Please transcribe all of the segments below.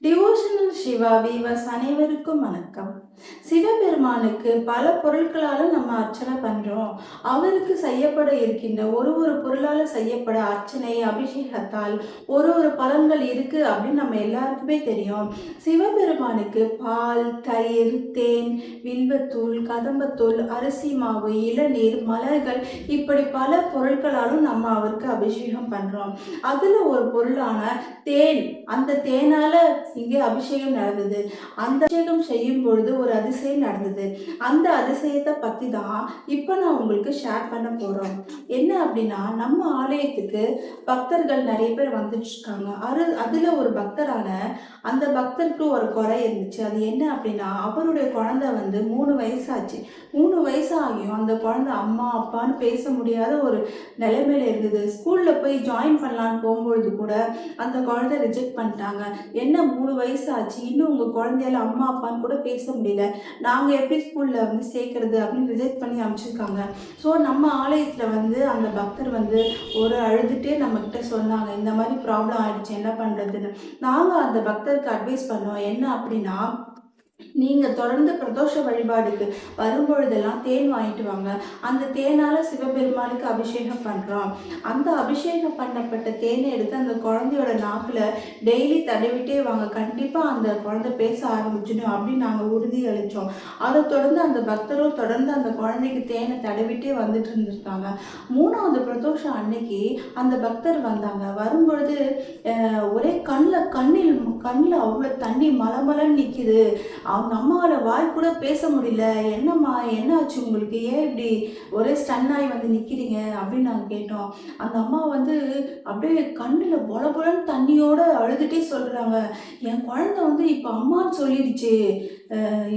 Devotional Siva viewers அனைவருக்கும் வணக்கம். சிவபெருமானுக்கு பல பொருட்களால நம்ம அர்ச்சனை பண்றோம். அவருக்கு செய்யப்பட இருக்கின்ற ஒரு ஒரு பொருளால செய்யப்பட அர்ச்சனை அபிஷேகத்தால் ஒரு ஒரு பலன்கள் இருக்கு அப்படின்னு நம்ம எல்லாருக்குமே தெரியும். சிவபெருமானுக்கு பால், தயிர், தேன், வில்வத்தூள், கதம்பத்தூள், அரிசி மாவு, இளநீர், மலர்கள் இப்படி பல பொருட்களாலும் நம்ம அவருக்கு அபிஷேகம் பண்றோம். அதுல ஒரு பொருளான தேன், அந்த தேனால இங்கே அபிஷேகம் நடந்தது. அந்த அபிஷேகம் செய்யும் பொழுது ஒரு அதிசயம் நடந்தது. அந்த அதிசயத்தை பற்றி தான் இப்போ நான் உங்களுக்கு ஷேர் பண்ண போகிறோம். என்ன அப்படின்னா, நம்ம ஆலயத்துக்கு பக்தர்கள் நிறைய பேர் வந்துட்டு இருக்காங்க. அதில் ஒரு பக்தரான அந்த பக்தருக்கு ஒரு குறை இருந்துச்சு. அது என்ன அப்படின்னா, அவருடைய குழந்தை வந்து 3 வயசாச்சு. 3 வயசு ஆகியும் அந்த குழந்தை அம்மா அப்பான்னு பேச முடியாத ஒரு நிலைமையில இருந்தது. ஸ்கூலில் போய் ஜாயின் பண்ணலான்னு போகும்பொழுது கூட அந்த குழந்தை ரிஜெக்ட் பண்ணிட்டாங்க. என்ன 3 வயசு ஆச்சு, இன்னும் உங்கள் குழந்தையால அம்மா அப்பான்னு கூட பேச முடியல, நாங்கள் எப்படி ஸ்கூலில் வந்து சேர்க்கறது அப்படின்னு ரிஜெக்ட் பண்ணி அனுப்பிச்சிருக்காங்க. ஸோ நம்ம ஆலயத்தில் வந்து அந்த பக்தர் வந்து ஒரு அழுதுகிட்டே நம்மக்கிட்ட சொன்னாங்க, இந்த மாதிரி ப்ராப்ளம் ஆயிடுச்சு, என்ன பண்ணுறதுன்னு. நாங்கள் அந்த பக்தருக்கு அட்வைஸ் பண்ணோம். என்ன அப்படின்னா, நீங்கள் தொடர்ந்து பிரதோஷ வழிபாடுக்கு வரும்பொழுதெல்லாம் தேன் வாங்கிட்டு வாங்க. அந்த தேனால் சிவபெருமானுக்கு அபிஷேகம் பண்ணுறோம். அந்த அபிஷேகம் பண்ணப்பட்ட தேனை எடுத்து அந்த குழந்தையோட நாக்கில் டெய்லி தடவிட்டே வாங்க, கண்டிப்பாக அந்த குழந்தை பேச ஆரம்பிச்சிடும் அப்படின்னு நாங்கள் உறுதி அளித்தோம். அதை தொடர்ந்து அந்த பக்தரும் தொடர்ந்து அந்த குழந்தைக்கு தேனை தடவிட்டே வந்துட்டு இருந்திருக்காங்க. 3வது பிரதோஷம் அன்னைக்கு அந்த பக்தர் வந்தாங்க. வரும்பொழுது ஒரே கண்ணில் அவ்வளோ தண்ணி மலமலன்னு நிற்கிது. அவங்க அம்மாவோட வாய் கூட பேச முடியல. என்னம்மா என்ன ஆச்சு உங்களுக்கு, ஏன் இப்படி ஒரே ஸ்டன் ஆகி வந்து நிற்கிறீங்க அப்படின்னு நாங்கள் கேட்டோம். அந்த அம்மா வந்து அப்படியே கண்ணில் பொல பொலன்னு தண்ணியோட அழுதுகிட்டே சொல்கிறாங்க, என் குழந்தை வந்து இப்போ அம்மான்னு சொல்லிடுச்சு,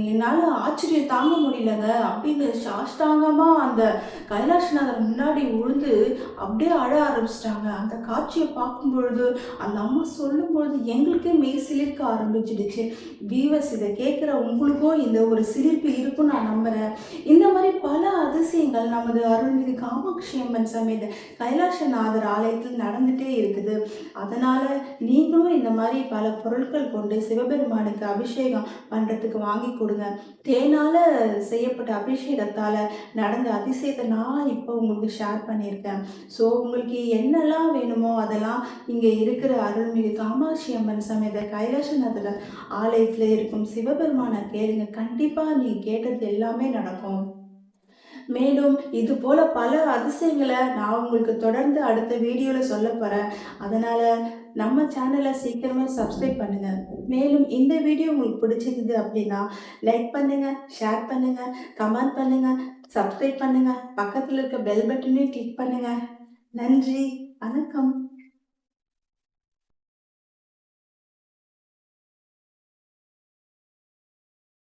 என்னால் ஆச்சரியம் தாங்க முடியலங்க அப்படின்னு சாஷ்டாங்கமாக அந்த கைலாசநாதர் முன்னாடி உழுந்து அப்படியே அழ ஆரம்பிச்சிட்டாங்க. அந்த காட்சியை பார்க்கும் பொழுது அந்த அம்மா சொல்லும் பொழுது எங்களுக்கே மெய் சிலிர்க்க ஆரம்பிச்சிடுச்சு. வீவர்ஸ், இதை கேட்குற உங்களுக்கும் இந்த ஒரு சிலிர்ப்பு இருக்குன்னு நான் நம்புகிறேன். இந்த மாதிரி பல அதிசயங்கள் நமது அருள்மிகு காமாட்சி அம்மன் சமேத கைலாசநாதர் ஆலயத்தில் நடந்துகிட்டே இருக்குது. அதனால் நீங்களும் இந்த மாதிரி பல பொருட்கள் கொண்டு சிவபெருமானுக்கு அபிஷேகம் பண்ணுறதுக்கு வாங்கி கொடுங்க. தேனால் செய்யப்பட்ட அபிஷேகத்தால் நடந்த அதிசயத்தை நான் இப்போ உங்களுக்கு ஷேர் பண்ணியிருக்கேன். ஸோ உங்களுக்கு என்னெல்லாம் வேணுமோ அதெல்லாம் இங்கே இருக்கிற அருள்மிகு காமாட்சி அம்மன் சமேத கைலாசநாதர் ஆலயத்தில் இருக்கும் சிவபெருமானை கேளுங்க. கண்டிப்பாக நீங்கள் கேட்டது எல்லாமே நடக்கும். மேலும் இது போல் பல அதிசயங்களை நான் உங்களுக்கு தொடர்ந்து அடுத்த வீடியோவில் சொல்ல போகிறேன். அதனால் நம்ம சேனலை சீக்கிரமே சப்ஸ்கிரைப் பண்ணுங்கள். மேலும் இந்த வீடியோ உங்களுக்கு பிடிச்சிருக்குது அப்படின்னா லைக் பண்ணுங்கள், ஷேர் பண்ணுங்கள், கமெண்ட் பண்ணுங்கள், சப்ஸ்கிரைப் பண்ணுங்கள், பக்கத்தில் இருக்க பெல் பட்டனையும் கிளிக் பண்ணுங்கள். நன்றி, வணக்கம்.